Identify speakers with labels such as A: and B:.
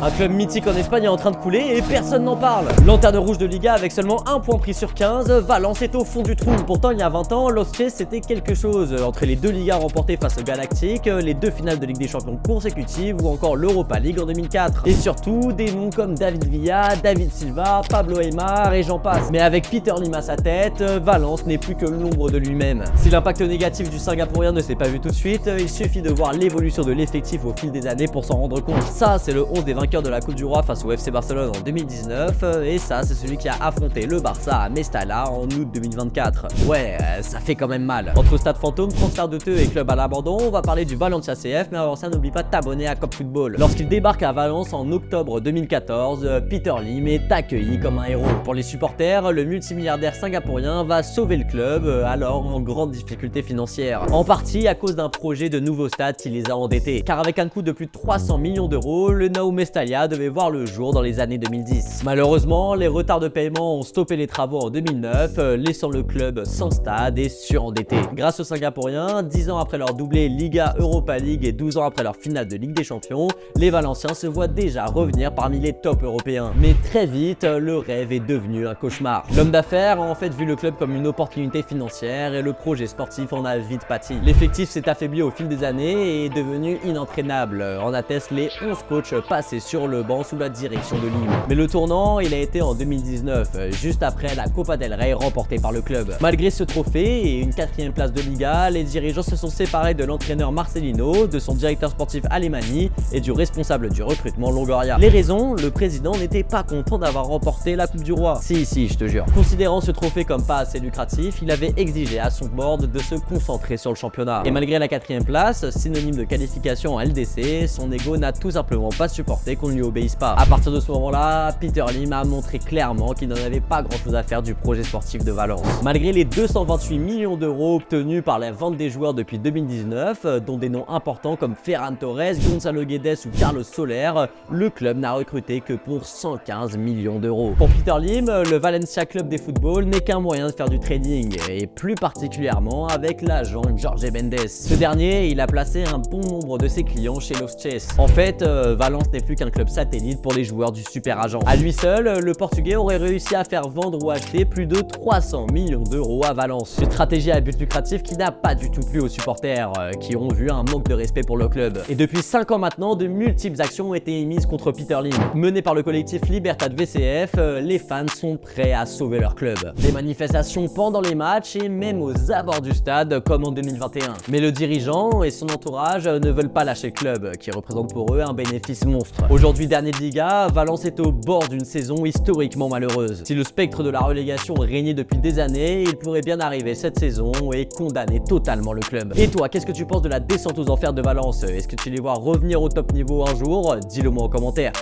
A: Un club mythique en Espagne est en train de couler et personne n'en parle. Lanterne rouge de Liga avec seulement un point pris sur 15, Valence est au fond du trou. Pourtant il y a 20 ans, Los Che c'était quelque chose. Entre les deux Ligas remportées face au Galactique, les deux finales de Ligue des Champions consécutives ou encore l'Europa League en 2004. Et surtout des noms comme David Villa, David Silva, Pablo Aimar et j'en passe. Mais avec Peter Lim à sa tête, Valence n'est plus que l'ombre de lui-même. Si l'impact négatif du Singapourien ne s'est pas vu tout de suite, il suffit de voir l'évolution de l'effectif au fil des années pour s'en rendre compte. Ça c'est le 11 des vainqueurs de la Coupe du Roi face au FC Barcelone en 2019 et ça c'est celui qui a affronté le Barça à Mestalla en août 2024. Ouais, ça fait quand même mal. Entre stade fantôme, transfert douteux et club à l'abandon, on va parler du Valencia CF, mais avant ça n'oublie pas de t'abonner à Cop Football. Lorsqu'il débarque à Valence en octobre 2014, Peter Lim est accueilli comme un héros. Pour les supporters, le multimilliardaire singapourien va sauver le club alors en grande difficulté financière. En partie à cause d'un projet de nouveau stade qui les a endettés. Car avec un coût de plus de 300 millions d'euros, le Nou Mestalla devait voir le jour dans les années 2010. Malheureusement, les retards de paiement ont stoppé les travaux en 2009, laissant le club sans stade et surendetté. Grâce aux Singapouriens, 10 ans après leur doublé Liga, Europa League et 12 ans après leur finale de Ligue des Champions, les Valenciens se voient déjà revenir parmi les tops européens. Mais très vite, le rêve est devenu un cauchemar. L'homme d'affaires a en fait vu le club comme une opportunité financière et le projet sportif en a vite pâti. L'effectif s'est affaibli au fil des années et est devenu inentraînable. En attestent les 11 coachs passés sur le banc sous la direction de Lim. Mais le tournant, il a été en 2019, juste après la Copa del Rey remportée par le club. Malgré ce trophée et une 4e place de Liga, les dirigeants se sont séparés de l'entraîneur Marcelino, de son directeur sportif Alemany et du responsable du recrutement Longoria. Les raisons, le président n'était pas content d'avoir remporté la Coupe du Roi. Si, je te jure. Considérant ce trophée comme pas assez lucratif, il avait exigé à son board de se concentrer sur le championnat. Et malgré la 4e place, synonyme de qualification en LDC, son ego n'a tout simplement pas supporté qu'on ne lui obéisse pas. À partir de ce moment-là, Peter Lim a montré clairement qu'il n'en avait pas grand-chose à faire du projet sportif de Valence. Malgré les 228 millions d'euros obtenus par la vente des joueurs depuis 2019, dont des noms importants comme Ferran Torres, Gonzalo Guedes ou Carlos Soler, le club n'a recruté que pour 115 millions d'euros. Pour Peter Lim, le Valencia Club des football n'est qu'un moyen de faire du trading, et plus particulièrement avec l'agent Jorge Mendes. Ce dernier, il a placé un bon nombre de ses clients chez Los Che. En fait, Valence n'est plus qu'un club satellite pour les joueurs du super agent. À lui seul, le Portugais aurait réussi à faire vendre ou acheter plus de 300 millions d'euros à Valence. Une stratégie à but lucratif qui n'a pas du tout plu aux supporters, qui ont vu un manque de respect pour le club. Et depuis 5 ans maintenant, de multiples actions ont été émises contre Peter Lim. Menées par le collectif Libertad VCF, les fans sont prêts à sauver leur club. Des manifestations pendant les matchs et même aux abords du stade, comme en 2021. Mais le dirigeant et son entourage ne veulent pas lâcher le club, qui représente pour eux un bénéfice monstre. Aujourd'hui dernier de Liga, Valence est au bord d'une saison historiquement malheureuse. Si le spectre de la relégation régnait depuis des années, il pourrait bien arriver cette saison et condamner totalement le club. Et toi, qu'est-ce que tu penses de la descente aux enfers de Valence? Est-ce que tu les vois revenir au top niveau un jour? Dis-le moi en commentaire.